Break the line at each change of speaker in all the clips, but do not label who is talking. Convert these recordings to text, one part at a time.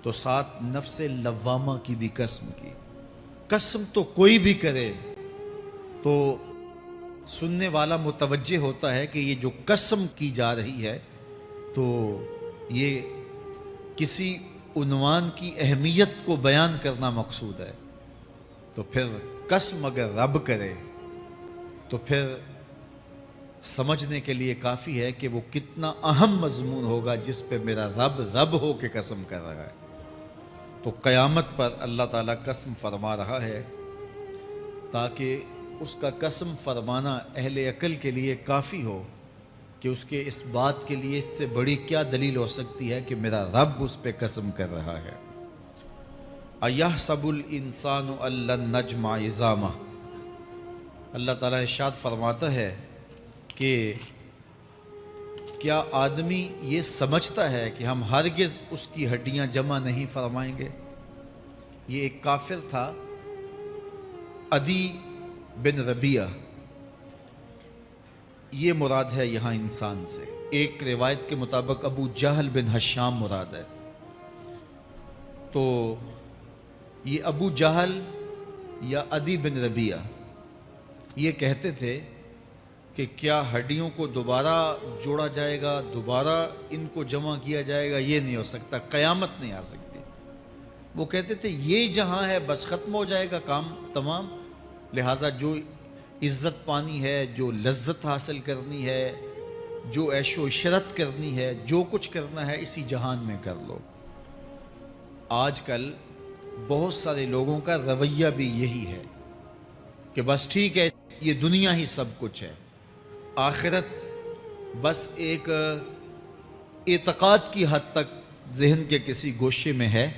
تو ساتھ نفس لوامہ کی بھی قسم کی. قسم تو کوئی بھی کرے تو سننے والا متوجہ ہوتا ہے کہ یہ جو قسم کی جا رہی ہے تو یہ کسی عنوان کی اہمیت کو بیان کرنا مقصود ہے. تو پھر قسم اگر رب کرے تو پھر سمجھنے کے لیے کافی ہے کہ وہ کتنا اہم مضمون ہوگا جس پہ میرا رب ہو کے قسم کر رہا ہے. تو قیامت پر اللہ تعالیٰ قسم فرما رہا ہے تاکہ اس کا قسم فرمانا اہل عقل کے لیے کافی ہو کہ اس کے اس بات کے لیے اس سے بڑی کیا دلیل ہو سکتی ہے کہ میرا رب اس پہ قسم کر رہا ہے. اَيَحْسَبُ الْإِنسَانُ أَن لَّن نَّجْمَعَ عِظَامَهُ. اللہ تعالیٰ ارشاد فرماتا ہے کہ کیا آدمی یہ سمجھتا ہے کہ ہم ہرگز اس کی ہڈیاں جمع نہیں فرمائیں گے. یہ ایک کافر تھا عدی بن ربیعہ، یہ مراد ہے یہاں انسان سے. ایک روایت کے مطابق ابو جہل بن ہشام مراد ہے. تو یہ ابو جہل یا عدی بن ربیعہ یہ کہتے تھے کہ کیا ہڈیوں کو دوبارہ جوڑا جائے گا، دوبارہ ان کو جمع کیا جائے گا؟ یہ نہیں ہو سکتا، قیامت نہیں آ سکتی. وہ کہتے تھے یہ جہاں ہے بس ختم ہو جائے گا کام تمام، لہٰذا جو عزت پانی ہے، جو لذت حاصل کرنی ہے، جو عیش و عشرت کرنی ہے، جو کچھ کرنا ہے اسی جہان میں کر لو. آج کل بہت سارے لوگوں کا رویہ بھی یہی ہے کہ بس ٹھیک ہے یہ دنیا ہی سب کچھ ہے، آخرت بس ایک اعتقاد کی حد تک ذہن کے کسی گوشے میں ہے،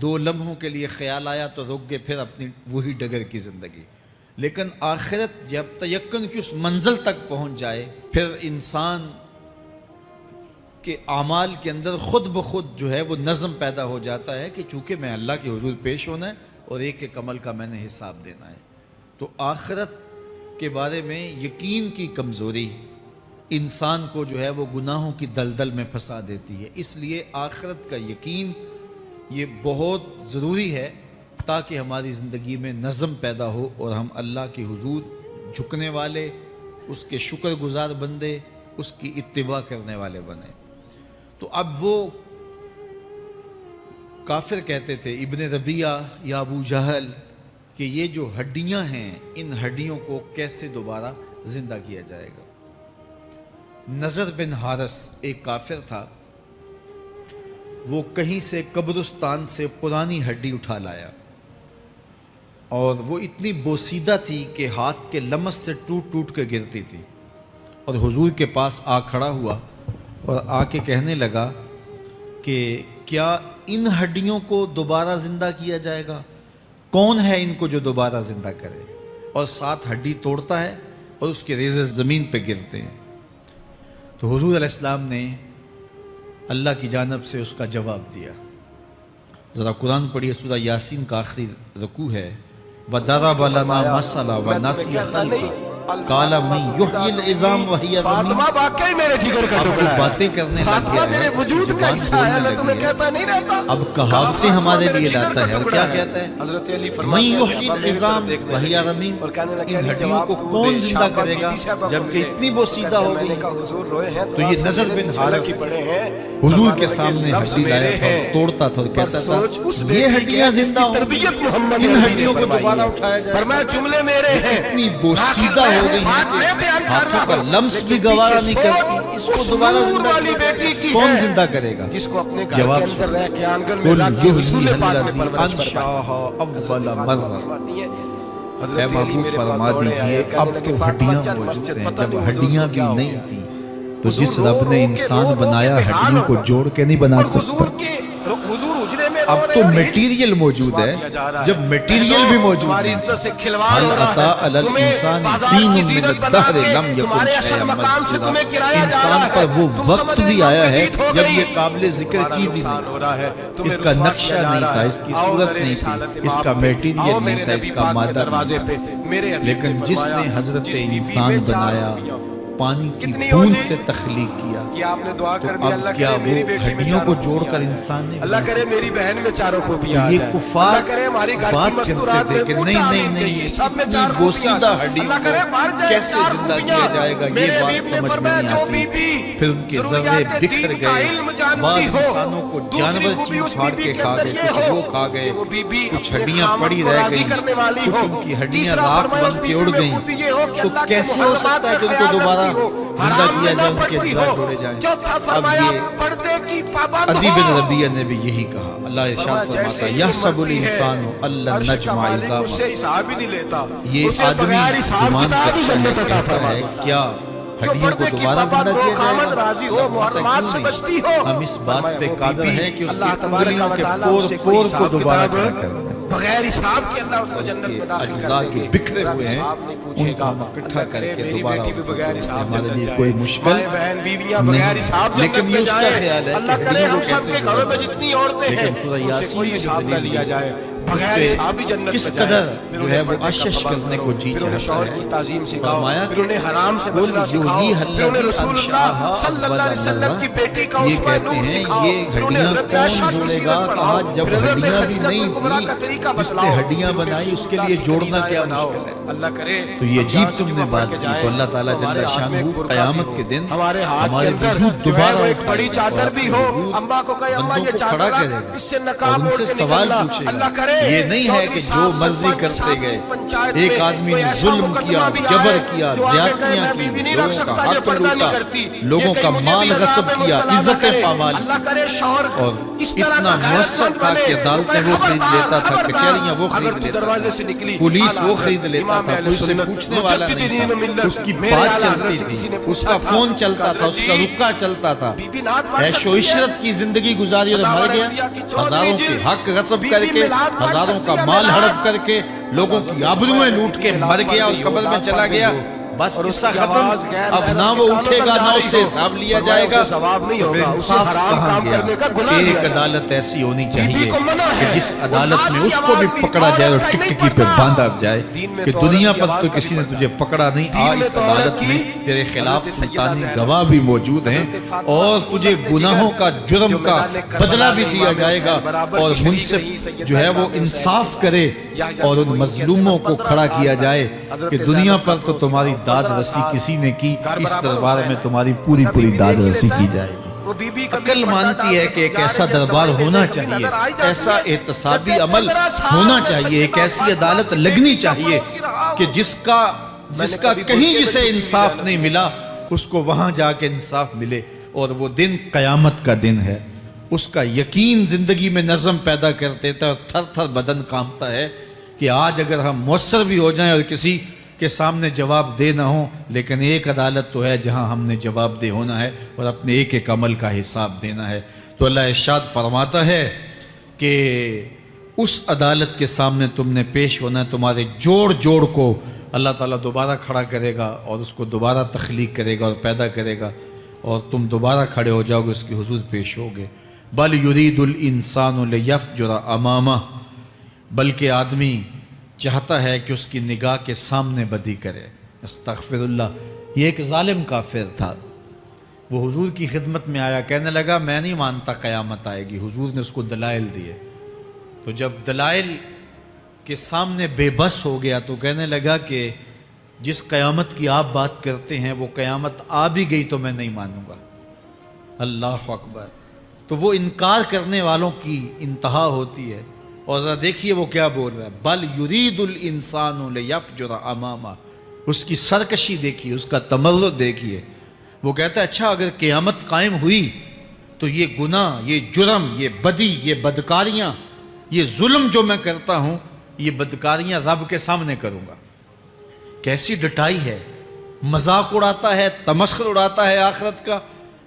2 لمحوں کے لیے خیال آیا تو رک گئے، پھر اپنی وہی ڈگر کی زندگی. لیکن آخرت جب تیقن کی اس منزل تک پہنچ جائے پھر انسان کے اعمال کے اندر خود بخود جو ہے وہ نظم پیدا ہو جاتا ہے کہ چونکہ میں اللہ کے حضور پیش ہونا ہے اور ایک ایک عمل کا میں نے حساب دینا ہے. تو آخرت کے بارے میں یقین کی کمزوری انسان کو جو ہے وہ گناہوں کی دلدل میں پھنسا دیتی ہے. اس لیے آخرت کا یقین یہ بہت ضروری ہے تاکہ ہماری زندگی میں نظم پیدا ہو اور ہم اللہ کے حضور جھکنے والے، اس کے شکر گزار بندے، اس کی اتباع کرنے والے بنے. تو اب وہ کافر کہتے تھے ابن ربیعہ یا ابو جہل کہ یہ جو ہڈیاں ہیں ان ہڈیوں کو کیسے دوبارہ زندہ کیا جائے گا. نضر بن حارث ایک کافر تھا، وہ کہیں سے قبرستان سے پرانی ہڈی اٹھا لایا اور وہ اتنی بوسیدہ تھی کہ ہاتھ کے لمس سے ٹوٹ ٹوٹ کے گرتی تھی. اور حضور کے پاس آ کھڑا ہوا اور آ کے کہنے لگا کہ کیا ان ہڈیوں کو دوبارہ زندہ کیا جائے گا؟ کون ہے ان کو جو دوبارہ زندہ کرے؟ اور ساتھ ہڈی توڑتا ہے اور اس کے ریزے زمین پہ گرتے ہیں. تو حضور علیہ السلام نے اللہ کی جانب سے اس کا جواب دیا. ذرا قرآن پڑھیے، سورہ یاسین کا آخری رکوع ہے. وَضَرَبَ لَنَا مَثَلًا وَنَسِيَ خَلْقَهُ قَالَ مَن يُحْيِي الْعِظَامَ وَهِيَ رَمِيمٌ.
فاطمہ واقعی میرے جگر کا ٹکڑا ہے،
باتیں کرنے لگ
فاطمہ
گیا
میرے
ہے،
وجود کا حصہ ہے، میں تمہیں کہتا نہیں رہتا.
اب کہاوتیں ہمارے لیے لاتا ہے. اور کیا کہتا ہے؟
حضرت علی
من
فرماتے ہیں
یحیی العظام وہی رمیم،
اور کہنے لگے
ان
علی
ہڈیوں
جواب
کو
تو
کون
دے،
زندہ
شابہ
کرے گا
بی بی شابہ
جبکہ
بولے.
اتنی بوسیدہ ہو
میں نے
گئی.
کہا حضور روئے ہیں
تو یہ نضر بن حارث حضور کے سامنے ہڈی لایا تھا اور توڑتا تھا اور کہتا تھا یہ ہڈیاں زندہ ہوں گی، ان ہڈیوں کو دوبارہ اٹھایا جائے.
فرمایا جملے میرے ہیں،
اتنی بوسیدہ ہو گئی ہیں کہ ہاتھوں کا لمس بھی گوارا نہیں کرتی، اس کو دوبارہ زندہ کون زندہ کرے گا؟
جس کو اپنے گھر کے
جواب
اندر رہ کے آنگن میں
قل
رکھ کے رسول
یحییھا
پاک نے
الذی
پرورش فرمائی.
انشأھا اول مرہ.
اے
اے محبوب فرما دیجئے اب تو ہڈیاں موجود ہیں، جب ہڈیاں بھی نہیں تھیں تو جس رب نے انسان بنایا ہڈیوں کو جوڑ کے نہیں بنا سکتا. اب تو میٹیریل موجود ہے، جب میٹیریل بھی موجود ہے حل عطا علی الانسان حین من الدہر لم یکن شیئا مذکورا. انسان پر وہ وقت بھی آیا ہے جب یہ قابل ذکر چیز ہی نہیں، اس کا نقشہ نہیں تھا، اس کی صورت نہیں تھی، اس کا میٹیریل نہیں تھا، اس کا مادہ نہیں تھا. لیکن جس نے حضرت انسان بنایا پانی کی
کتنی ہو
بوند
جی؟
سے تخلیق کیا،
کہ آپ نے دعا
تو
کر دی
اب
اللہ
کیا
کرے
وہ
میری بیٹی میں
ہڈیوں
چاروں
کو جوڑ
خوبیاں
کر
آ جائیں۔
انسان نے
اللہ
بنا
کرے میری بہن میں چاروں خوبیاں آ
یہ
جائیں۔
کفار
اللہ کرے ہماری گھر
بات
کی
کرتے
مستورات
تھے
میں
کہ
اونچا
نہیں
آمین
نہیں
کہیے،
نہیں،
سب میں
اتنی
چار خوبیاں آ
گوسیدہ
جائیں۔
ہڈیوں
اللہ
کو
کرے مر جائے
کیسے
چار
زندہ
خوبیاں۔
کیا جائے گا،
میرے
یہ
حبیب
بات
نے
سمجھ میں
فرمایا
نہیں
جو
آتی۔
بی بی
پھر ان کے ذرے
ضروریات
بکھر
دین کا
گئے،
علم
بعض
جانتی ہو،
انسانوں کو
دوسری
جانور
خوبی
چیز
اس
پھاڑ
بی بی
کے
کے
کھا
اندر
گئے،
یہ
کچھ
ہو
وہ کھا گئے،
کہ وہ بی بی
کچھ
اپنے
ہڈیاں
خامن
پڑی
کو
رہ
راضی
گئیں،
کرنے والی
کچھ
ہو۔
ان کی ہڈیاں
تیسرا
راکھ
فرمایا اس
بن
بی
کے
بی
اڑ
میں
گئیں،
خوبی یہ ہو کہ
تو
اللہ کے
کیسے ہو
محرمات
سکتا ہے
کا
کہ ان کو
خیال
دوبارہ
رکھتی ہو،
زندہ
حرام
کیا
میں
جائے،
نہ
ان کے
پڑتی
اجزاء
ہو۔
جوڑے جائیں؟
چوتھا
اب
فرمایا
یہ
پردے کی پابند
عدی
ہو۔
بن ربیعہ نے بھی یہی کہا، اللہ ارشاد
فرمایا
فرماتا
جیسے
ہے
ہی
یحسب
مرتی ہے
الانسان اللہ
عرش کا
نجمع
مالک
عظامہ،
اس سے حساب ہی نہیں لیتا،
یہ
اسے
آدمی
بغیر حساب
گمان
کتاب ہی
کرتا ہے،
جنت عطا
کہتا
فرما
ہے
دیتا۔
کیا
جو
ہڈیوں کو
پردے کی
دوبارہ زندہ
پابند ہو،
کیا جائے
خامد
گا؟
راضی ہو،
اللہ فرماتا ہے
محرمات
کیوں
سے
نہیں؟
بچتی ہو۔
ہم اس بات
فرمایا
پہ
وہ
قادر
بی بی
ہیں کہ اس
اللہ
کی
تبارک
انگلیوں
و
کے
تعالیٰ
پور
اس سے کوئی
پور کو
حساب
دوبارہ
کتاب
کھڑا کر دیں،
بغیر حساب کے اللہ اس کو
اور اس
جنت
کے
میں داخل
اجزاء
کر دیں
جو
گے،
بکھرے
اور اب
ہوئے ہیں
حساب نہیں
ان
پوچھے
کو
گا۔
ہم اکٹھا
اللہ
کر
کرے
کے
میری
دوبارہ
بیٹی بھی بغیر حساب
ہمارے
جنت
لیے
جائے،
کوئی مشکل
مائیں بہن بیویاں
نہیں،
بغیر حساب
لیکن
جنت
یہ
میں
اس کا
جائیں۔
خیال ہے کہ
اللہ کرے
ہڈیوں کو
ہم سب
کیسے
کے
جوڑا
گھروں میں
جائے۔
جتنی عورتیں ہیں
لیکن سورہ
ان سے
یاسین
کوئی
میں جو
حساب نہ
دلیل
لیا
دی
جائے،
اس
بغیر
پہ
حساب ہی جنت
کس
میں جائیں۔
قدر
پھر
جو
انہیں
ہے وہ
پردے کا
آشش
پابند
کرنے
کرو،
کو جی
پھر انہیں
چاہتا
شوہر
ہے۔
کی تعظیم سکھاؤ،
فرمایا
پھر
کہ
انہیں حرام سے
قل
بچنا سکھاؤ،
یحییھا
پھر انہیں
الذی
رسول اللہ
انشأھا
صلی اللہ علیہ
اول
وسلم کی
مرہ۔
بیٹی کا
یہ
اسوہ
کہتے
نور
ہیں
سکھاؤ،
یہ
پھر انہیں
ہڈیاں
حضرت
کون
عائشہ کی
جوڑے
سیرت
گا؟
پڑھاؤ،
کہا جب
پھر حضرت
ہڈیاں بھی
خدیجہ
نہیں
الکبریٰ
تھی
کا طریقہ
جس
بتلاؤ،
نے ہڈیاں
پھر انہیں
بنائی اس
رسول
کے
اللہ
لیے
کی
جوڑنا
کنیزائیں
کیا
بناؤ۔
مشکل ہے؟
اللہ کرے
تو یہ
ہم
عجیب
جہاں سے
تم نے
جمعہ پڑھ
بات
کے
کی
جائیں
تو اللہ تعالیٰ
تو ہمارے
جل
ہاتھ میں
شانہ
ایک برقع بھی
قیامت
ہو،
کے دن
ہمارے ہاتھ کے
ہمارے
اندر
وجود
جو ہے
دوبارہ
وہ ایک
اٹھائے
بڑی
گا
چادر
اور
بھی
اپنے
ہو،
حضور
اماں کو کہے اماں
بندوں
یہ
کو
چادر
کھڑا
رکھ،
کرے گا
اس سے
اور
نقاب
ان
اوڑھ
سے
کے
سوال
نکلنا۔
پوچھے
اللہ
گا۔
کرے
یہ نہیں ہے کہ جو مرضی کرتے گئے، ایک آدمی نے ظلم کیا، جبر کیا، زیادتیاں کی، لوگوں کا حق لوٹا، لوگوں کا مال غصب کیا، عزتیں پامال کی،
اللہ کرے شوہر
اور
اس طرح
اتنا
کا غیرت
مؤثر
مند
تھا
بنے،
کہ عدالتیں وہ خرید لیتا تھا، کچہریاں وہ خرید لیتا تھا، پولیس وہ خرید لیتا تھا، کوئی سے پوچھنے والا نہیں تھا، اس کی بات چلتی تھی، اس کا فون چلتا تھا، اس کا رکا چلتا تھا، عیش و عشرت کی زندگی گزاری اور مر گیا، ہزاروں کے حق غصب کر کے، ہزاروں کا مال ہڑپ کر کے، لوگوں کی آبروئیں لوٹ کے مر گیا اور قبر میں چلا گیا، بس قصہ ختم۔ اب نہ وہ اٹھے گا نہ اس سے حساب لیا جائے گا، تو پھر انصاف کہاں گیا؟ ایک عدالت ایسی ہونی چاہیے کہ جس عدالت میں اس کو بھی پکڑا جائے اور ٹکٹکی پہ باندھا جائے کہ دنیا پر تو کسی نے تجھے پکڑا نہیں، اس عدالت میں تیرے خلاف سلطانی گواہ بھی موجود ہیں اور تجھے گناہوں کا جرم کا بدلہ بھی دیا جائے گا، اور منصف جو ہے وہ انصاف کرے اور ان مظلوموں کو کھڑا کیا جائے کہ دنیا پر تو تمہاری داد رسی کسی نے کی، اس دربار میں تمہاری پوری داد رسی کی جائے گی۔ عقل مانتی ہے کہ ایک ایسا دربار ہونا چاہیے، ایسا احتسابی عمل ہونا چاہیے، ایک ایسی عدالت لگنی چاہیے کہ جس کا کہیں جسے انصاف نہیں ملا اس کو وہاں جا کے انصاف ملے، اور وہ دن قیامت کا دن ہے۔ اس کا یقین زندگی میں نظم پیدا کر دیتا ہے اور تھر تھر بدن کانپتا ہے کہ آج اگر ہم مؤثر بھی ہو جائیں اور کسی کے سامنے جواب دے نہ ہوں، لیکن ایک عدالت تو ہے جہاں ہم نے جواب دے ہونا ہے اور اپنے ایک ایک عمل کا حساب دینا ہے۔ تو اللہ ارشاد فرماتا ہے کہ اس عدالت کے سامنے تم نے پیش ہونا ہے، تمہارے جوڑ کو اللہ تعالیٰ دوبارہ کھڑا کرے گا اور اس کو دوبارہ تخلیق کرے گا اور پیدا کرے گا، اور تم دوبارہ کھڑے ہو جاؤ گے، اس کی حضور پیش ہوگے۔ بل یرید الانسان لیفجر امامہ، بلکہ آدمی چاہتا ہے کہ اس کی نگاہ کے سامنے بدی کرے۔ استغفر اللہ۔ یہ ایک ظالم کافر تھا، وہ حضور کی خدمت میں آیا، کہنے لگا میں نہیں مانتا قیامت آئے گی۔ حضور نے اس کو دلائل دیے، تو جب دلائل کے سامنے بے بس ہو گیا تو کہنے لگا کہ جس قیامت کی آپ بات کرتے ہیں وہ قیامت آ بھی گئی تو میں نہیں مانوں گا۔ اللہ اکبر۔ تو وہ انکار کرنے والوں کی انتہا ہوتی ہے، اور ذرا دیکھیے وہ کیا بول رہا ہے، بل یرید الانسان لیفجر امامہ۔ اس کی سرکشی دیکھیے، اس کا تمرد دیکھیے۔ وہ کہتا ہے اچھا اگر قیامت قائم ہوئی تو یہ گناہ، یہ جرم، یہ بدی، یہ بدکاریاں، یہ ظلم جو میں کرتا ہوں، یہ بدکاریاں رب کے سامنے کروں گا۔ کیسی ڈٹائی ہے، مذاق اڑاتا ہے، تمسخر اڑاتا ہے آخرت کا۔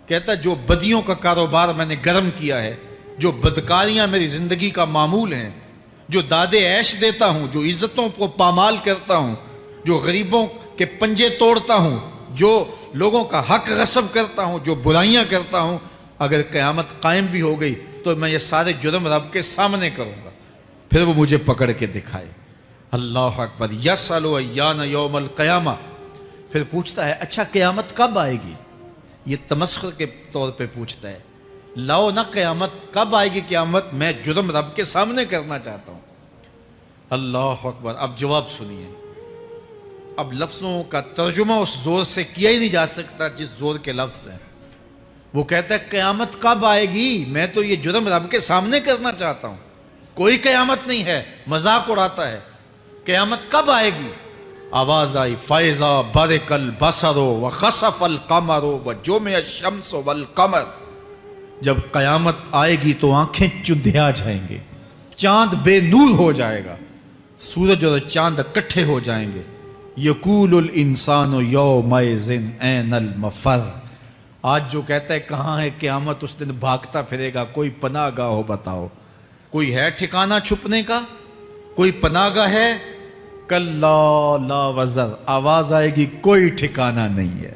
کہتا ہے جو بدیوں کا کاروبار میں نے گرم کیا ہے، جو بدکاریاں میری زندگی کا معمول ہیں، جو دادے عیش دیتا ہوں، جو عزتوں کو پامال کرتا ہوں، جو غریبوں کے پنجے توڑتا ہوں، جو لوگوں کا حق غصب کرتا ہوں، جو برائیاں کرتا ہوں، اگر قیامت قائم بھی ہو گئی تو میں یہ سارے جرم رب کے سامنے کروں گا، پھر وہ مجھے پکڑ کے دکھائے۔ اللہ اکبر۔ یسأل ایان یوم القیامہ، پھر پوچھتا ہے اچھا قیامت کب آئے گی؟ یہ تمسخر کے طور پہ پوچھتا ہے، لاؤ نہ قیامت، کب آئے گی قیامت، میں جرم رب کے سامنے کرنا چاہتا ہوں۔ اللہ اکبر۔ اب جواب سنیے، اب لفظوں کا ترجمہ اس زور سے کیا ہی نہیں جا سکتا جس زور کے لفظ ہیں۔ وہ کہتا ہے قیامت کب آئے گی، میں تو یہ جرم رب کے سامنے کرنا چاہتا ہوں، کوئی قیامت نہیں ہے، مذاق اڑاتا ہے، قیامت کب آئے گی؟ آواز آئی فَإِذَا بَرِقَ الْبَصَرُ وَخَسَفَ الْقَمَرُ وَجُمِعَ الشَّمْسُ وَالْقَمَرُ، جب قیامت آئے گی تو آنکھیں چندھیا جائیں گے، چاند بے نور ہو جائے گا، سورج اور چاند اکٹھے ہو جائیں گے۔ یقول الانسان یومئذ این المفر، آج جو کہتا ہے کہاں ہے قیامت، اس دن بھاگتا پھرے گا، کوئی پناہ گاہ ہو بتاؤ، کوئی ہے ٹھکانہ چھپنے کا، کوئی پناہ گاہ ہے؟ کلا لا وزر، آواز آئے گی کوئی ٹھکانہ نہیں ہے۔